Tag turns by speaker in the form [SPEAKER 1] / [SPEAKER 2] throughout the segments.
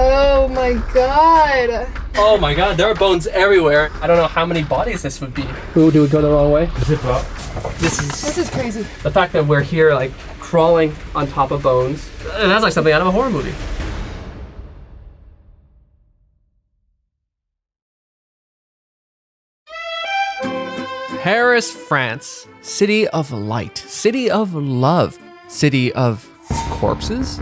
[SPEAKER 1] Oh my god.
[SPEAKER 2] Oh my god, there are bones everywhere. I don't know how many bodies this would be. Ooh, do we go the wrong way?
[SPEAKER 3] Zip up.
[SPEAKER 1] This is crazy.
[SPEAKER 2] The fact that we're here, like, crawling on top of bones. That's like something out of a horror movie. Paris, France. City of light. City of love. City of corpses?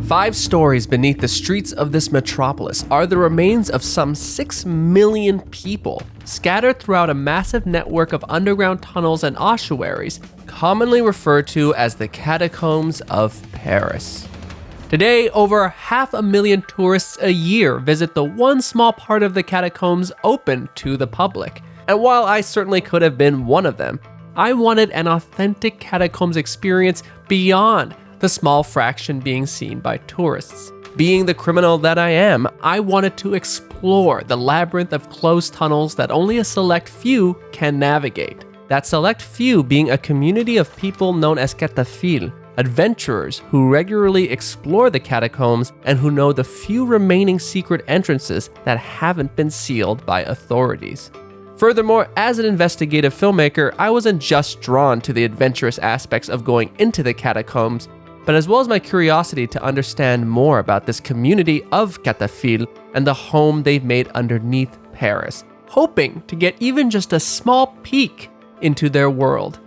[SPEAKER 2] 5 stories beneath the streets of this metropolis are the remains of some 6 million people, scattered throughout a massive network of underground tunnels and ossuaries, commonly referred to as the Catacombs of Paris. Today, over 500,000 tourists a year visit the one small part of the catacombs open to the public. And while I certainly could have been one of them, I wanted an authentic catacombs experience beyond the small fraction being seen by tourists. Being the criminal that I am, I wanted to explore the labyrinth of closed tunnels that only a select few can navigate. That select few being a community of people known as cataphiles, adventurers who regularly explore the catacombs and who know the few remaining secret entrances that haven't been sealed by authorities. Furthermore, as an investigative filmmaker, I wasn't just drawn to the adventurous aspects of going into the catacombs, but as well as my curiosity to understand more about this community of cataphiles and the home they've made underneath Paris, hoping to get even just a small peek into their world.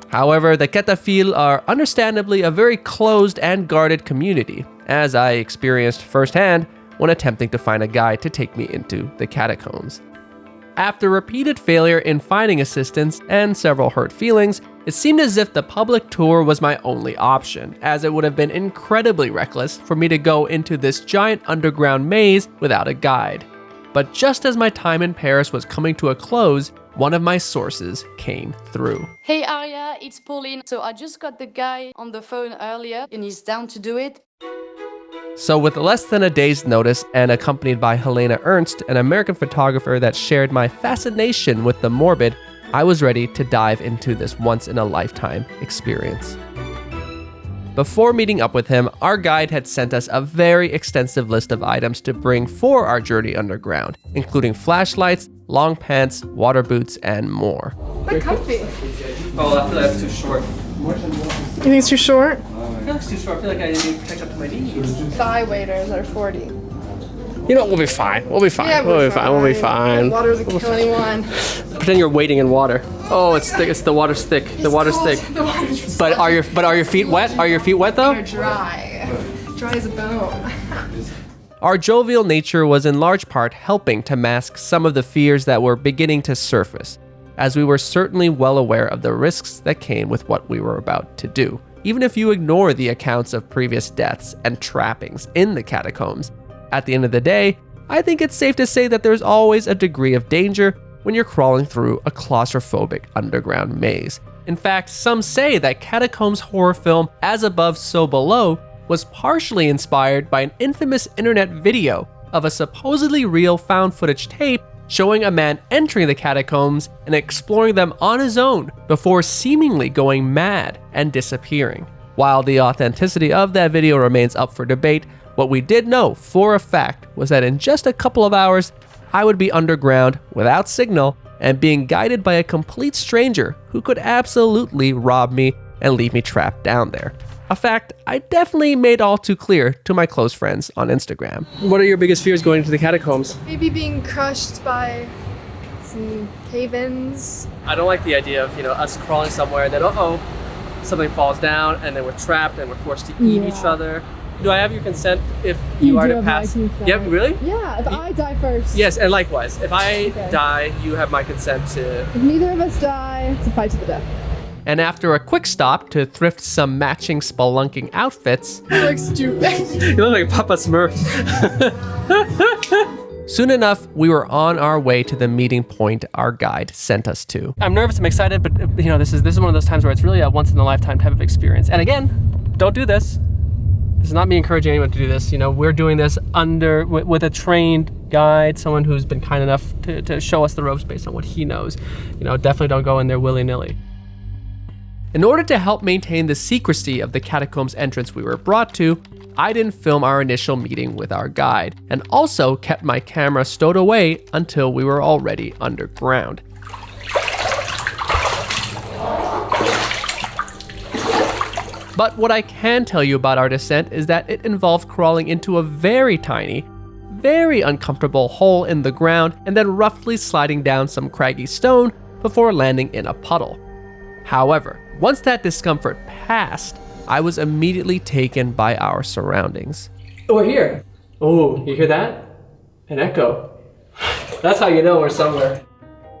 [SPEAKER 2] However, the cataphiles are understandably a very closed and guarded community, as I experienced firsthand when attempting to find a guide to take me into the catacombs. After repeated failure in finding assistance and several hurt feelings, it seemed as if the public tour was my only option, as it would have been incredibly reckless for me to go into this giant underground maze without a guide. But just as my time in Paris was coming to a close, one of my sources came through.
[SPEAKER 4] Hey Aria, it's Pauline. So I just got the guy on the phone earlier and he's down to do it.
[SPEAKER 2] So with less than a day's notice and accompanied by Helena Ernst, an American photographer that shared my fascination with the morbid, I was ready to dive into this once-in-a-lifetime experience. Before meeting up with him, our guide had sent us a very extensive list of items to bring for our journey underground, including flashlights, long pants, water boots, and more.
[SPEAKER 1] They're comfy.
[SPEAKER 2] Oh, I feel like that's too short.
[SPEAKER 1] You think it's too short?
[SPEAKER 2] I feel like it's too short. I feel like I didn't even catch up to my knees.
[SPEAKER 1] Thigh waders are 40.
[SPEAKER 2] You know, we'll be fine. We'll be fine.
[SPEAKER 1] Yeah,
[SPEAKER 2] we'll be fine. We'll be fine.
[SPEAKER 1] Water doesn't kill anyone.
[SPEAKER 2] Pretend you're wading in water. Oh, it's thick. It's the water's thick. The water's thick.
[SPEAKER 1] The water's
[SPEAKER 2] But are your feet wet? Are your feet wet though?
[SPEAKER 1] They're dry. Dry as a bone.
[SPEAKER 2] Our jovial nature was in large part helping to mask some of the fears that were beginning to surface, as we were certainly well aware of the risks that came with what we were about to do. Even if you ignore the accounts of previous deaths and trappings in the catacombs, at the end of the day, I think it's safe to say that there's always a degree of danger when you're crawling through a claustrophobic underground maze. In fact, some say that Catacombs horror film As Above, So Below was partially inspired by an infamous internet video of a supposedly real found footage tape showing a man entering the catacombs and exploring them on his own before seemingly going mad and disappearing. While the authenticity of that video remains up for debate, what we did know for a fact was that in just a couple of hours, I would be underground without signal and being guided by a complete stranger who could absolutely rob me and leave me trapped down there. A fact I definitely made all too clear to my close friends on Instagram. What are your biggest fears going into the catacombs?
[SPEAKER 1] Maybe being crushed by some cave-ins.
[SPEAKER 2] I don't like the idea of, us crawling somewhere and then, something falls down and then we're trapped and we're forced to eat each other. Do I have your consent if you are to pass? Yeah, really?
[SPEAKER 1] Yeah, if I die first.
[SPEAKER 2] Yes, and likewise. If I die, you have my consent to...
[SPEAKER 1] If neither of us die, it's a fight to the death.
[SPEAKER 2] And after a quick stop to thrift some matching spelunking outfits...
[SPEAKER 1] You look stupid.
[SPEAKER 2] You look like Papa Smurf. Soon enough, we were on our way to the meeting point our guide sent us to. I'm nervous, I'm excited, but this is one of those times where it's really a once-in-a-lifetime type of experience. And again, don't do this. This is not me encouraging anyone to do this. We're doing this with a trained guide, someone who's been kind enough to show us the ropes based on what he knows. Definitely don't go in there willy-nilly. In order to help maintain the secrecy of the catacombs entrance we were brought to, I didn't film our initial meeting with our guide, and also kept my camera stowed away until we were already underground. But what I can tell you about our descent is that it involved crawling into a very tiny, very uncomfortable hole in the ground and then roughly sliding down some craggy stone before landing in a puddle. However, once that discomfort passed, I was immediately taken by our surroundings. We're here. Oh, you hear that? An echo. That's how you know we're somewhere.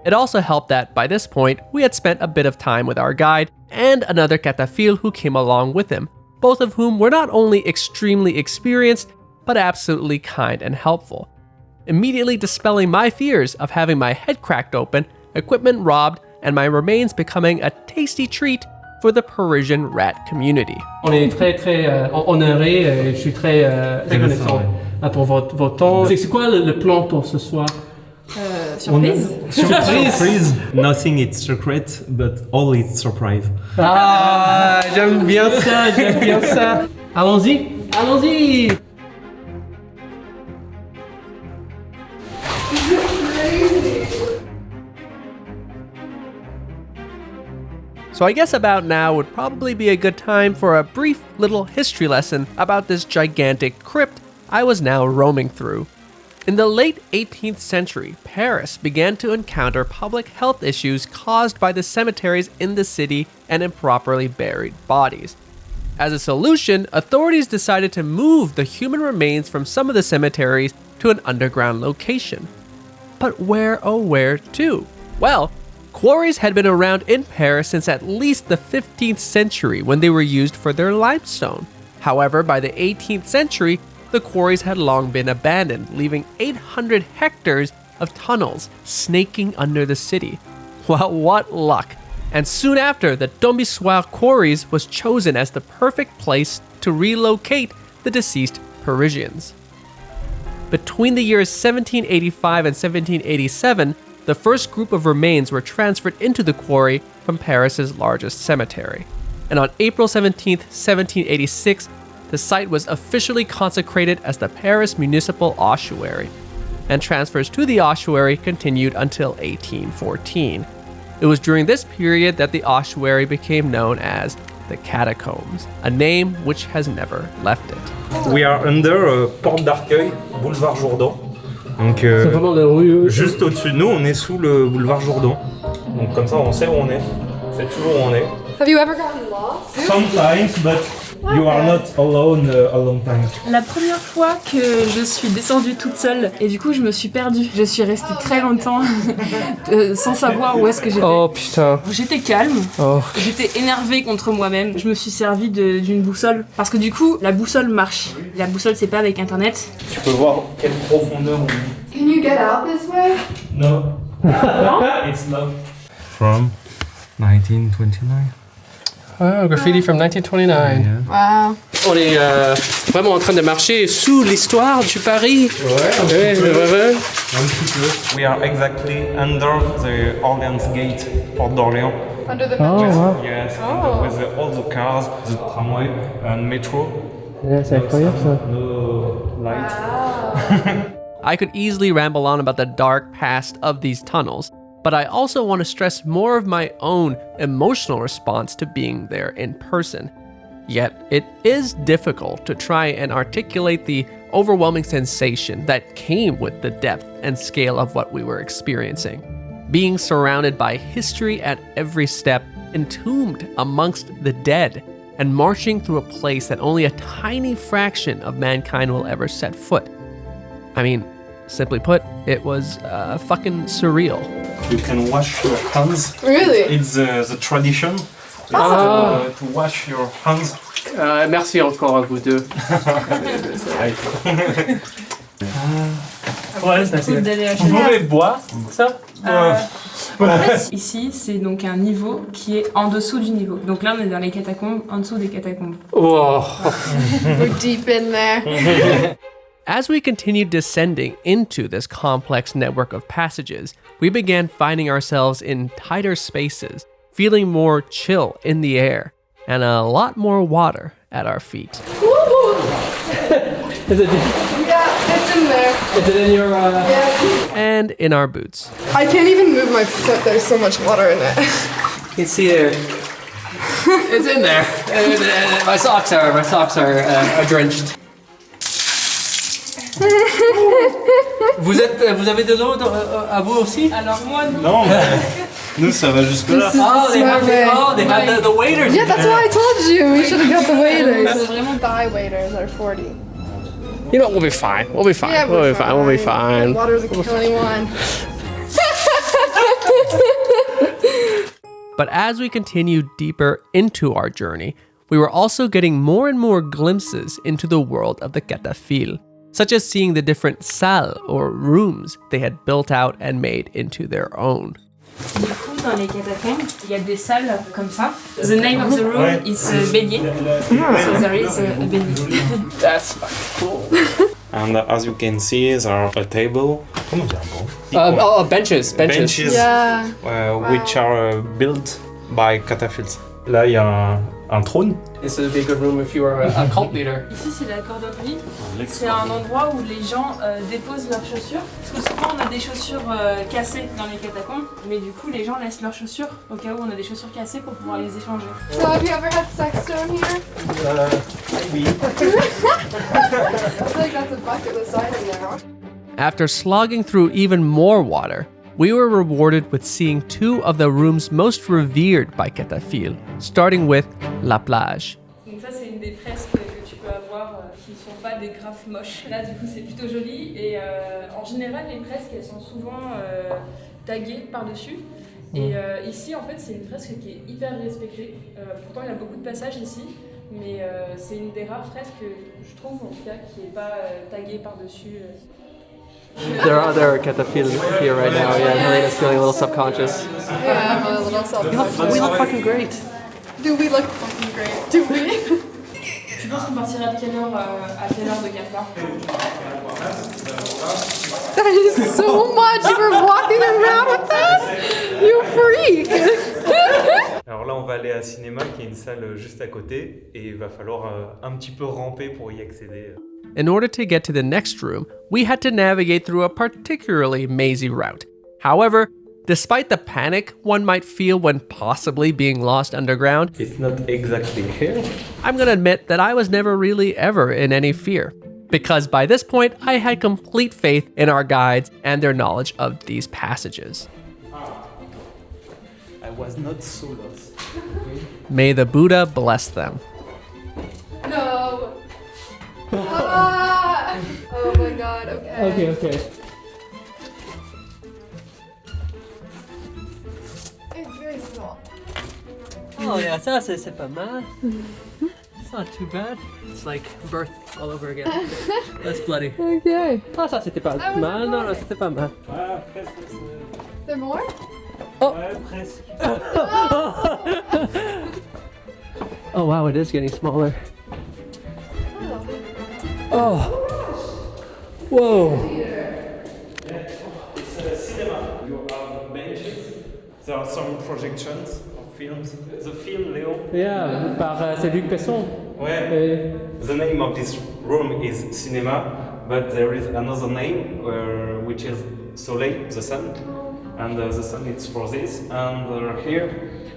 [SPEAKER 2] It also helped that, by this point, we had spent a bit of time with our guide and another cataphile who came along with him, both of whom were not only extremely experienced, but absolutely kind and helpful, immediately dispelling my fears of having my head cracked open, equipment robbed, and my remains becoming a tasty treat for the Parisian rat community.
[SPEAKER 3] On est très honoré et je suis très reconnaissant pour votre temps. C'est quoi le plan pour ce soir?
[SPEAKER 1] Surprise.
[SPEAKER 5] Surprise. Nothing is secret, but all is surprise.
[SPEAKER 3] Ah, j'aime bien ça. Allons-y.
[SPEAKER 2] So I guess about now would probably be a good time for a brief little history lesson about this gigantic crypt I was now roaming through. In the late 18th century, Paris began to encounter public health issues caused by the cemeteries in the city and improperly buried bodies. As a solution, authorities decided to move the human remains from some of the cemeteries to an underground location. But where, oh where to? Well, quarries had been around in Paris since at least the 15th century when they were used for their limestone. However, by the 18th century, the quarries had long been abandoned, leaving 800 hectares of tunnels snaking under the city. Well, what luck! And soon after, the Dombissoire quarries was chosen as the perfect place to relocate the deceased Parisians. Between the years 1785 and 1787, the first group of remains were transferred into the quarry from Paris's largest cemetery. And on April 17, 1786, the site was officially consecrated as the Paris Municipal Ossuary, and transfers to the ossuary continued until 1814. It was during this period that the ossuary became known as the Catacombs, a name which has never left it.
[SPEAKER 5] We are under Porte d'Arcueil, boulevard Jourdan. Donc,
[SPEAKER 3] C'est vraiment la rue.
[SPEAKER 5] juste au-dessus de nous, on est sous le boulevard Jourdan. Donc comme ça, on sait où on est. On sait toujours où on est.
[SPEAKER 1] Have you ever gotten lost?
[SPEAKER 5] Sometimes, but you are not alone a long time.
[SPEAKER 6] La première fois que je suis descendue toute seule et du coup je me suis perdue. Je suis restée très longtemps sans savoir où est-ce que j'étais.
[SPEAKER 3] Oh putain.
[SPEAKER 6] J'étais calme,
[SPEAKER 3] Oh.
[SPEAKER 6] j'étais énervée contre moi-même. Je me suis servie d'une boussole parce que du coup la boussole marche. La boussole c'est pas avec internet.
[SPEAKER 5] Tu peux voir quelle profondeur on est.
[SPEAKER 1] Can you get out this way?
[SPEAKER 5] No. It's love. From 1929.
[SPEAKER 3] Ah, graffiti from 1929.
[SPEAKER 5] Yeah.
[SPEAKER 1] Wow.
[SPEAKER 3] On est vraiment en train de marcher sous l'histoire du Paris. Ouais.
[SPEAKER 5] Un petit peu. We are exactly under the Orleans Gate, Porte d'Orléans.
[SPEAKER 1] Under the
[SPEAKER 3] Oh, wow.
[SPEAKER 5] Yes, and with all the cars, the tramway and metro.
[SPEAKER 3] Yeah, c'est incroyable ça.
[SPEAKER 5] No light.
[SPEAKER 2] I could easily ramble on about the dark past of these tunnels, but I also want to stress more of my own emotional response to being there in person. Yet, it is difficult to try and articulate the overwhelming sensation that came with the depth and scale of what we were experiencing. Being surrounded by history at every step, entombed amongst the dead, and marching through a place that only a tiny fraction of mankind will ever set foot. I mean, simply put, it was fucking surreal.
[SPEAKER 5] You can wash your hands.
[SPEAKER 1] Really?
[SPEAKER 5] It's the tradition. To wash your hands.
[SPEAKER 3] Merci encore à vous deux. Ouais, c'est
[SPEAKER 6] Cool d'aller à
[SPEAKER 5] Vous pouvez boire ça.
[SPEAKER 6] Ici, c'est donc un niveau qui est en dessous du niveau. Donc là, on est dans les catacombes, en dessous des catacombes.
[SPEAKER 3] Oh.
[SPEAKER 1] We're deep in there.
[SPEAKER 2] As we continued descending into this complex network of passages, we began finding ourselves in tighter spaces, feeling more chill in the air, and a lot more water at our feet.
[SPEAKER 1] Woo!
[SPEAKER 3] Is it?
[SPEAKER 1] Yeah, it's in there.
[SPEAKER 3] Is it in your?
[SPEAKER 1] Yeah.
[SPEAKER 2] And in our boots.
[SPEAKER 1] I can't even move my foot. There's so much water in it.
[SPEAKER 3] You can see there. It's in there. My socks are drenched. Vous avez de l'eau à vous aussi?
[SPEAKER 6] Alors moi, non.
[SPEAKER 5] Non, mais nous ça va jusque là.
[SPEAKER 3] They have the waiters.
[SPEAKER 1] Yeah, that's why I told you. We should have got the waiters.
[SPEAKER 6] C'est vraiment
[SPEAKER 1] The high waiters are 40.
[SPEAKER 2] You know, we'll be fine. We'll be fine.
[SPEAKER 1] Yeah,
[SPEAKER 2] we'll be fine. We'll be fine.
[SPEAKER 1] Water doesn't kill anyone.
[SPEAKER 2] But as we continued deeper into our journey, we were also getting more and more glimpses into the world of the Cataphile, such as seeing the different salles or rooms they had built out and made into their own.
[SPEAKER 6] Du coup, dans les catacombes, il y a des salles comme ça. The name of the room is bélier. So there is a bélier.
[SPEAKER 3] That's cool.
[SPEAKER 5] And as you can see, there are a table. Comment dire
[SPEAKER 3] Benches.
[SPEAKER 5] Benches.
[SPEAKER 1] Yeah.
[SPEAKER 5] Which are built by cataphiles. Là, il y a un trône.
[SPEAKER 3] This would be a good room if you were a cult leader.
[SPEAKER 6] Ici, c'est la cordonnerie. C'est un endroit où les gens déposent leurs chaussures. Parce que souvent, on a des chaussures cassées dans les catacombes. Mais du coup, les gens laissent leurs chaussures au cas où on a des chaussures cassées pour pouvoir les échanger.
[SPEAKER 1] So have you ever had sex down here?
[SPEAKER 5] Oui.
[SPEAKER 1] I feel like that's a bucket list item now.
[SPEAKER 2] After slogging through even more water, we were rewarded with seeing two of the rooms most revered by Cataphile, starting with La Plage.
[SPEAKER 6] Donc ça, c'est une des fresques que tu peux avoir qui ne sont pas des graphes moches. Là, du coup, c'est plutôt joli. Et en général, les fresques, elles sont souvent taguées par-dessus. Et ici, en fait, c'est une fresque qui est hyper respectée. Pourtant, il y a beaucoup de passages ici. Mais c'est une des rares fresques que je trouve, en tout cas, qui n'est pas taguée par-dessus.
[SPEAKER 2] There are other Cataphiles here right now. Yeah, Helena's feeling a little subconscious.
[SPEAKER 1] Yeah, I'm a little self-conscious.
[SPEAKER 2] We look fucking great.
[SPEAKER 1] Do we look fucking great? Do we?
[SPEAKER 6] Tu penses qu'on partira à quelle heure de Qatar?
[SPEAKER 1] That is so much! You were walking around with that? You freak!
[SPEAKER 5] Alors là, on va aller à cinéma, qui est une salle juste à côté, et il va falloir un petit peu ramper pour y accéder.
[SPEAKER 2] In order to get to the next room, we had to navigate through a particularly mazy route. However, despite the panic one might feel when possibly being lost underground,
[SPEAKER 5] It's not exactly here.
[SPEAKER 2] I'm gonna admit that I was never really ever in any fear. Because by this point, I had complete faith in our guides and their knowledge of these passages.
[SPEAKER 5] I was not so lost.
[SPEAKER 2] May the Buddha bless them.
[SPEAKER 1] No! Ah! Oh my god, okay.
[SPEAKER 3] Okay.
[SPEAKER 1] It's very small.
[SPEAKER 2] Oh yeah, ça c'est pas mal. It's not too bad. It's like birth all over again. That's bloody.
[SPEAKER 1] Okay.
[SPEAKER 2] Ah, ça c'était pas
[SPEAKER 1] That was
[SPEAKER 2] mal. Non,
[SPEAKER 1] nice.
[SPEAKER 2] c'était pas mal.
[SPEAKER 5] Ah, presque.
[SPEAKER 1] Is there more?
[SPEAKER 5] Ouais, presque.
[SPEAKER 2] Oh wow, it is getting smaller. Oh. Whoa.
[SPEAKER 5] It's a cinema. You have benches. There are some projections of films. The film, Leo.
[SPEAKER 3] Yeah, c'est Luc Besson.
[SPEAKER 5] Ouais. The name of this room is cinema, but there is another name which is Soleil, the sun. And the sun is for this. And here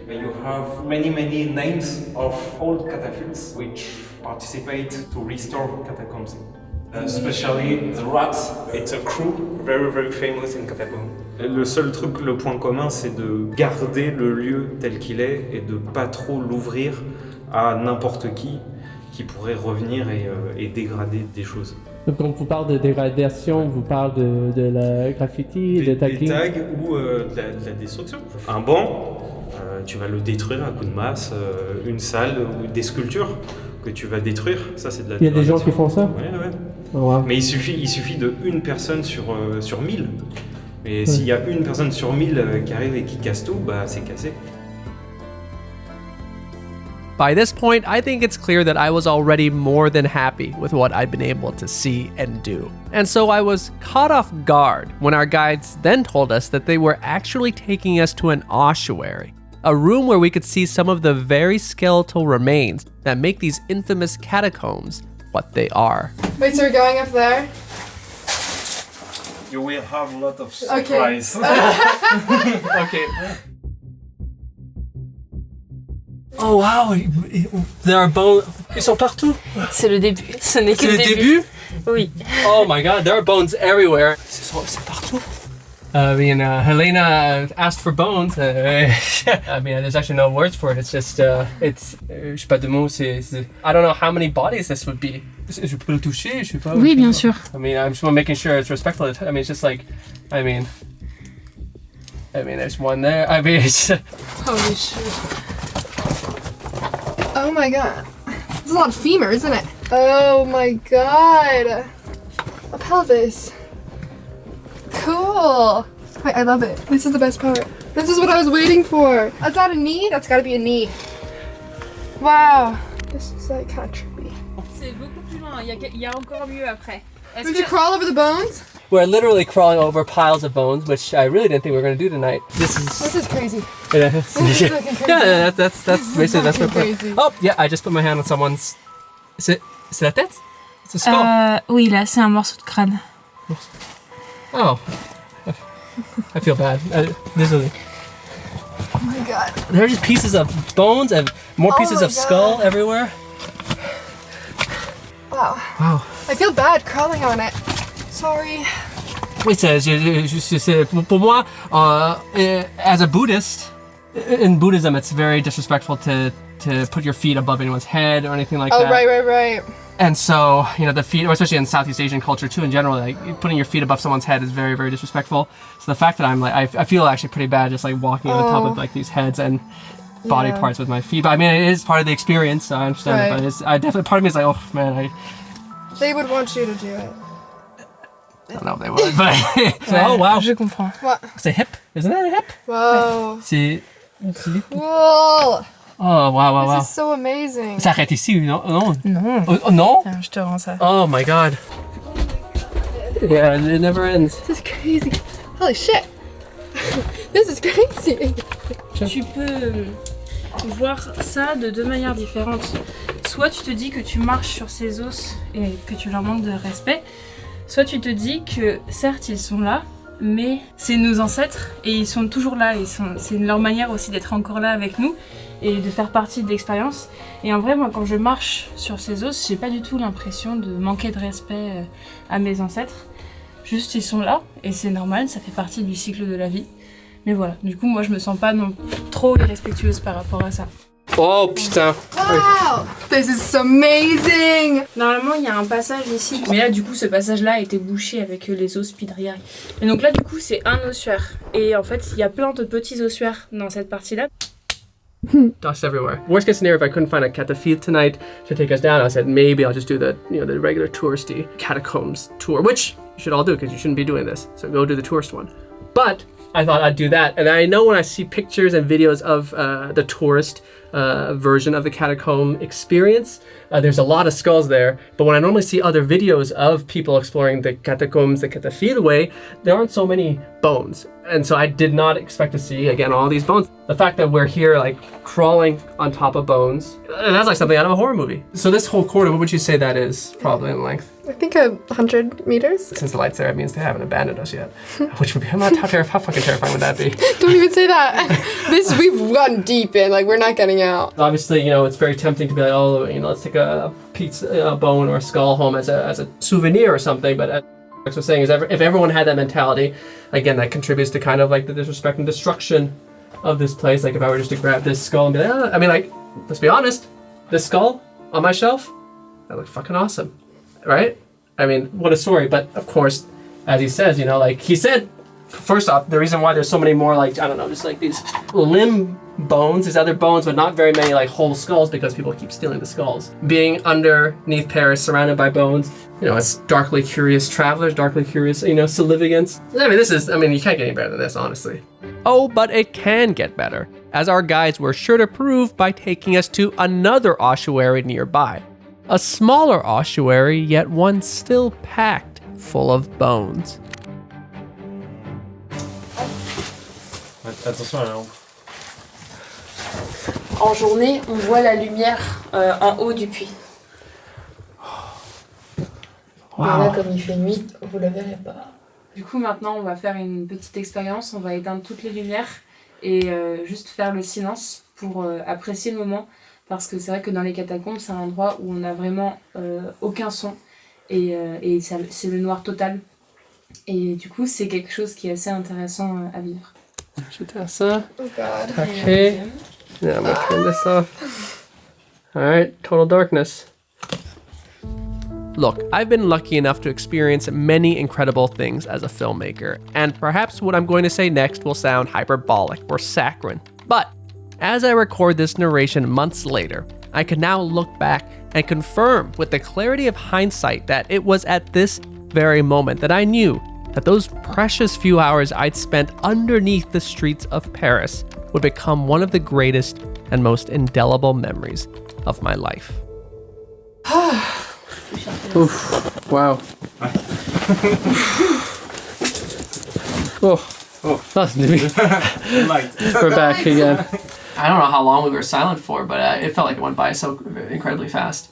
[SPEAKER 5] you have many names of old cataphiles which participate to restore catacombs. Especially the rats. It's a crew very famous in catacombs. Le seul truc, le point commun, c'est de garder le lieu tel qu'il est et de pas trop l'ouvrir à n'importe qui pourrait revenir et dégrader des choses.
[SPEAKER 3] Donc quand vous parlez de dégradation, vous parlez de la graffiti, de
[SPEAKER 5] Des
[SPEAKER 3] tagging.
[SPEAKER 5] tags ou de la destruction. Un banc, tu vas le détruire à coups de masse. Une salle ou des sculptures que tu vas détruire, ça c'est de la
[SPEAKER 3] Il y a des gens
[SPEAKER 5] dégradation.
[SPEAKER 3] qui font ça.
[SPEAKER 5] Ouais.
[SPEAKER 3] Oh, wow.
[SPEAKER 5] Mais il suffit de une personne sur 1000. Et s'il y a une personne sur 1000 qui arrive et qui casse tout, bah c'est cassé.
[SPEAKER 2] By this point, I think it's clear that I was already more than happy with what I'd been able to see and do. And so I was caught off guard when our guides then told us that they were actually taking us to an ossuary, a room where we could see some of the very skeletal remains that make these infamous catacombs what they are.
[SPEAKER 1] Wait, so we're going up there?
[SPEAKER 5] You will have a lot of surprise.
[SPEAKER 2] Okay. Oh wow, there are bones. Ils sont partout.
[SPEAKER 6] C'est le début. Ce n'est que
[SPEAKER 2] C'est le début?
[SPEAKER 6] Oui.
[SPEAKER 2] Oh my god, there are bones everywhere. C'est partout. I mean, Helena asked for bones. I mean, there's actually no words for it. It's just, it's, je sais pas de mots. I don't know how many bodies this would be. Je peux le toucher? Je sais pas.
[SPEAKER 6] Oui, bien sûr.
[SPEAKER 2] I mean, I'm just making sure it's respectful. I mean, it's just like, I mean, there's one there. I mean, it's.
[SPEAKER 1] Holy shit. Oh my god. There's a lot of femur, isn't it? Oh my god. A pelvis. Cool. Wait, I love it. This is the best part. This is what I was waiting for. Is that a knee? That's gotta be a knee. Wow. This is like kind of trippy.
[SPEAKER 6] C'est beaucoup plus loin. Il y a encore mieux après.
[SPEAKER 1] Did you crawl over the bones?
[SPEAKER 2] We're literally crawling over piles of bones, which I really didn't think we were going to do tonight. This is
[SPEAKER 1] crazy.
[SPEAKER 2] Yeah,
[SPEAKER 1] This is fucking crazy.
[SPEAKER 2] yeah, that's basically that's my point.
[SPEAKER 1] Crazy.
[SPEAKER 2] Oh yeah, I just put my hand on someone's. C'est la tête? It's a skull.
[SPEAKER 6] Oui, là, c'est un morceau de crâne.
[SPEAKER 2] Oh, I feel bad. Désolé.
[SPEAKER 1] Oh my god.
[SPEAKER 2] There are just pieces of bones and more pieces
[SPEAKER 1] my
[SPEAKER 2] of skull everywhere.
[SPEAKER 1] Wow.
[SPEAKER 2] Wow.
[SPEAKER 1] I feel bad crawling on it. Sorry.
[SPEAKER 2] Oui, c'est pour moi, as a Buddhist, in Buddhism, it's very disrespectful to put your feet above anyone's head or anything like that.
[SPEAKER 1] Oh, right.
[SPEAKER 2] And so, you know, the feet, or especially in Southeast Asian culture too, in general, like putting your feet above someone's head is very, very disrespectful. So the fact that I'm like, I feel actually pretty bad just like walking on top of like these heads and body parts with my feet. But I mean, it is part of the experience, so I understand it. But it's, I definitely, part of me is like, oh man,
[SPEAKER 1] They would want you to do it.
[SPEAKER 2] I don't know if they would, but so, oh wow.
[SPEAKER 6] Je comprends.
[SPEAKER 1] What?
[SPEAKER 2] It's a hip, isn't that a hip?
[SPEAKER 1] Whoa.
[SPEAKER 2] C'est...
[SPEAKER 1] Cool.
[SPEAKER 2] Oh wow.
[SPEAKER 1] This is so amazing.
[SPEAKER 2] Ça arrête ici, non?
[SPEAKER 6] Non.
[SPEAKER 2] Oh, non?
[SPEAKER 6] Tiens, je te rends ça.
[SPEAKER 2] Oh my god. Yeah, it never ends.
[SPEAKER 1] This is crazy. Holy shit. This is crazy.
[SPEAKER 6] Tu peux voir ça de deux manières différentes. Soit tu te dis que tu marches sur ces os et que tu leur manques de respect, soit tu te dis que certes ils sont là, mais c'est nos ancêtres et ils sont toujours là. C'est leur manière aussi d'être encore là avec nous et de faire partie de l'expérience. Et en vrai, moi quand je marche sur ces os, j'ai pas du tout l'impression de manquer de respect à mes ancêtres. Juste ils sont là et c'est normal, ça fait partie du cycle de la vie. Mais voilà, du coup moi je me sens pas non trop irrespectueuse par rapport à ça.
[SPEAKER 2] Oh putain.
[SPEAKER 1] Wow. This is so amazing.
[SPEAKER 6] Normalement il y a un passage ici, mais là du coup ce passage là a été bouché avec les os puis derrière. Et donc là du coup c'est un ossuaire. Et en fait il y a plein de petits ossuaires dans cette partie là.
[SPEAKER 2] Dust everywhere. Worst case scenario, if I couldn't find a catapult tonight to take us down, I said maybe I'll just do the regular touristy catacombs tour, which you should all do because you shouldn't be doing this. So go do the tourist one. But I thought I'd do that, and I know when I see pictures and videos of the tourist version of the catacomb experience, there's a lot of skulls there. But when I normally see other videos of people exploring the catacombs the catapult way, there aren't so many bones. And so I did not expect to see, again, all these bones. The fact that we're here, like, crawling on top of bones, that's like something out of a horror movie. So this whole corridor, what would you say that is, probably in length?
[SPEAKER 1] I think 100 meters.
[SPEAKER 2] Since the light's there, it means they haven't abandoned us yet. Which would be, how fucking terrifying would that be?
[SPEAKER 1] Don't even say that. We've gone deep in, like we're not getting out.
[SPEAKER 2] Obviously, it's very tempting to be like, oh, let's take a pizza, a bone or a skull home as a souvenir or something, but what I was saying is if everyone had that mentality, again, that contributes to kind of like the disrespect and destruction of this place. Like if I were just to grab this skull and be like, I mean, like, let's be honest, this skull on my shelf, that looked fucking awesome, right? I mean, what a story. But of course, as he says, like he said, first off, the reason why there's so many more, like, I don't know, just like these limb bones, these other bones, but not very many like whole skulls because people keep stealing the skulls. Being underneath Paris, surrounded by bones, it's darkly curious travelers, darkly curious, salivigants. I mean, you can't get any better than this, honestly. Oh, but it can get better, as our guides were sure to prove by taking us to another ossuary nearby. A smaller ossuary, yet one still packed full of bones.
[SPEAKER 5] Attention à la lampe.
[SPEAKER 6] En journée, on voit la lumière en haut du puits.
[SPEAKER 1] Mais là, comme il fait nuit, vous la verrez pas.
[SPEAKER 6] Du coup, maintenant, on va faire une petite expérience. On va éteindre toutes les lumières et juste faire le silence pour apprécier le moment. Parce que c'est vrai que dans les catacombes, c'est un endroit où on n'a vraiment aucun son. Et c'est le noir total. Et du coup, c'est quelque chose qui est assez intéressant à vivre.
[SPEAKER 2] J'étais à ça.
[SPEAKER 1] Oh god.
[SPEAKER 2] Okay. Yeah, I'm gonna turn this off. Alright, total darkness. Look, I've been lucky enough to experience many incredible things as a filmmaker, and perhaps what I'm going to say next will sound hyperbolic or saccharine. But as I record this narration months later, I can now look back and confirm with the clarity of hindsight that it was at this very moment that I knew that those precious few hours I'd spent underneath the streets of Paris would become one of the greatest and most indelible memories of my life. Oof, wow. Nothing to me. We're back again. I don't know how long we were silent for, but it felt like it went by so incredibly fast.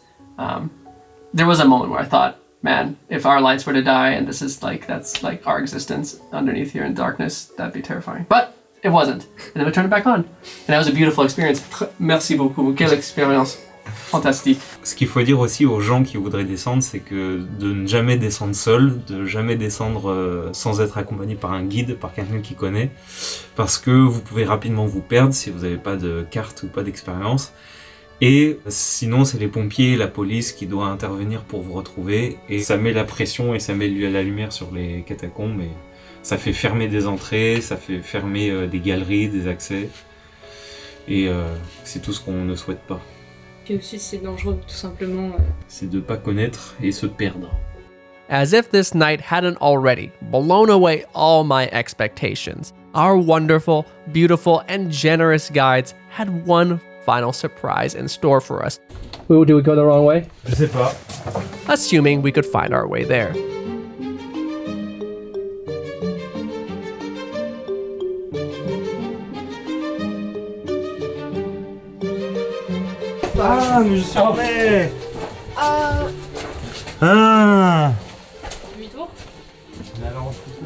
[SPEAKER 2] There was a moment where I thought, man, if our lights were to die and that's like our existence underneath here in darkness, that'd be terrifying. But it wasn't. And then we turned it back on. And that was a beautiful experience. Merci beaucoup. Quelle expérience fantastique.
[SPEAKER 5] Ce qu'il faut dire aussi aux gens qui voudraient descendre, c'est que de ne jamais descendre seul, de jamais descendre sans être accompagné par un guide, par quelqu'un qui connaît, parce que vous pouvez rapidement vous perdre si vous n'avez pas de carte ou pas d'expérience. Et sinon, c'est les pompiers et la police qui doivent intervenir pour vous retrouver. Et ça met la pression et ça met la lumière sur les catacombes. Et ça fait fermer des entrées, ça fait fermer des galeries, des accès. Et c'est tout ce qu'on ne souhaite pas.
[SPEAKER 6] Puis aussi, c'est dangereux, tout simplement.
[SPEAKER 5] C'est de ne pas connaître et se perdre.
[SPEAKER 2] As if this night hadn't already blown away all my expectations, our wonderful, beautiful, and generous guides had one final surprise in store for us.
[SPEAKER 3] Did we go the wrong way?
[SPEAKER 5] Je sais pas.
[SPEAKER 2] Assuming we could find our way there.
[SPEAKER 5] Ah, mais je suis tombé. Ah.
[SPEAKER 6] Demi-tour.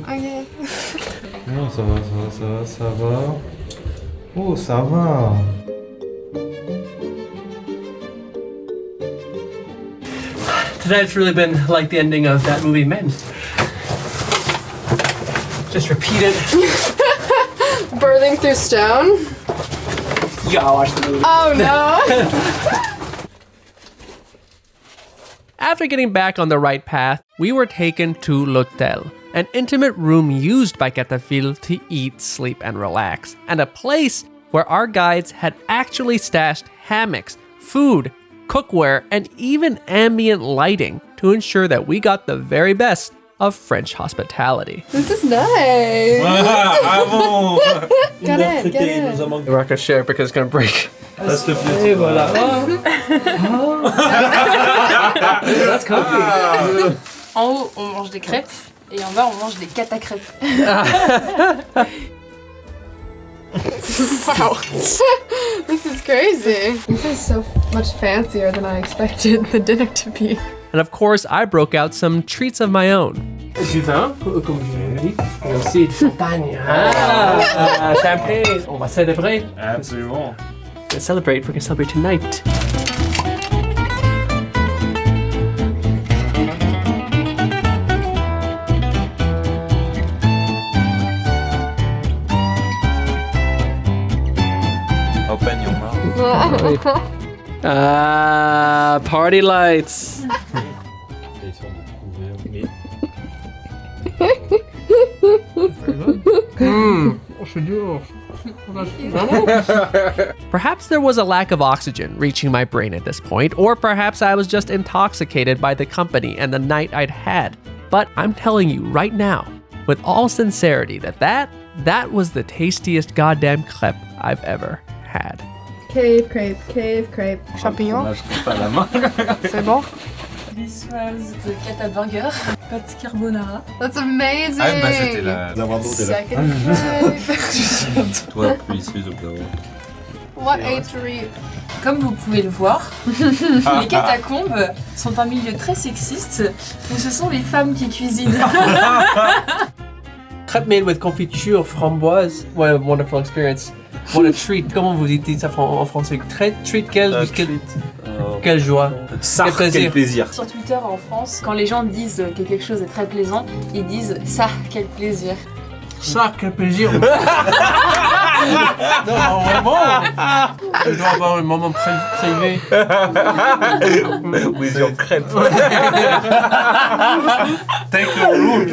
[SPEAKER 1] Ok.
[SPEAKER 5] Non, ça va. Oh, ça va.
[SPEAKER 2] Tonight's really been like the ending of that movie Men. Just repeated.
[SPEAKER 1] Birthing through stone?
[SPEAKER 2] You gotta watch the movie.
[SPEAKER 1] Oh no!
[SPEAKER 2] After getting back on the right path, we were taken to l'hôtel, an intimate room used by Catafil to eat, sleep, and relax, and a place where our guides had actually stashed hammocks, food, cookware, and even ambient lighting to ensure that we got the very best of French hospitality.
[SPEAKER 1] This is nice!
[SPEAKER 5] Bravo.
[SPEAKER 1] Get in.
[SPEAKER 2] We're not gonna share because it's gonna break.
[SPEAKER 5] S'il te plaît.
[SPEAKER 2] Et voilà. That's comfy.
[SPEAKER 6] En haut, on mange des crêpes et en bas, on mange des catacrêpes.
[SPEAKER 1] Wow. This is crazy. This is so much fancier than I expected the dinner to be.
[SPEAKER 2] And of course, I broke out some treats of my own.
[SPEAKER 3] Du vin, comme je l'ai dit, et aussi du champagne. Champagne. On va célébrer.
[SPEAKER 5] Absolument.
[SPEAKER 2] Let's celebrate. We're gonna celebrate tonight.
[SPEAKER 5] Open your mouth.
[SPEAKER 2] Party lights. Perhaps there was a lack of oxygen reaching my brain at this point, or perhaps I was just intoxicated by the company and the night I'd had. But I'm telling you right now, with all sincerity, that was the tastiest goddamn crepe I've ever had.
[SPEAKER 1] Cave crepe. Champignons. C'est bon?
[SPEAKER 6] Visoise de cataburger, pâte carbonara.
[SPEAKER 1] That's amazing!
[SPEAKER 5] Ah, bah c'était la
[SPEAKER 1] Second crepe.
[SPEAKER 5] Toi, puis suis au
[SPEAKER 1] What age are you?
[SPEAKER 6] Comme vous pouvez le voir, les catacombes sont un milieu très sexiste où ce sont les femmes qui cuisinent.
[SPEAKER 2] Crêpes made with confiture framboise. What a wonderful experience. What a treat. Comment vous dites ça en français? Treat, quelle joie.
[SPEAKER 7] Quel plaisir.
[SPEAKER 6] Sur Twitter en France, quand les gens disent que quelque chose est très plaisant, ils disent ça, quel plaisir.
[SPEAKER 2] Ça, quel plaisir. Non, vraiment. Je dois avoir un moment privé.
[SPEAKER 7] With your crêpes. Take the room.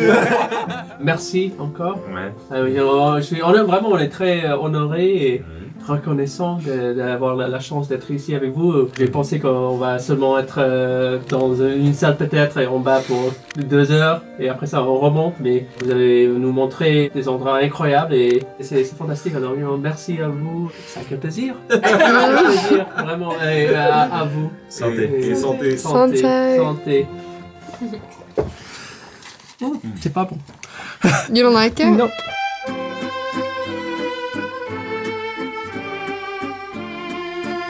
[SPEAKER 2] Merci encore.
[SPEAKER 7] Ouais.
[SPEAKER 2] On est très honorés et reconnaissants d'avoir la chance d'être ici avec vous. J'ai pensé qu'on va seulement être dans une salle peut-être et en bas pour 2 heures et après ça on remonte, mais vous avez nous montré des endroits incroyables et c'est fantastique. Alors merci à vous, ça a quel plaisir. Plaisir, vraiment, et à vous.
[SPEAKER 7] Santé.
[SPEAKER 2] Santé.
[SPEAKER 1] Santé.
[SPEAKER 2] C'est pas bon.
[SPEAKER 1] You don't like it?
[SPEAKER 2] Non.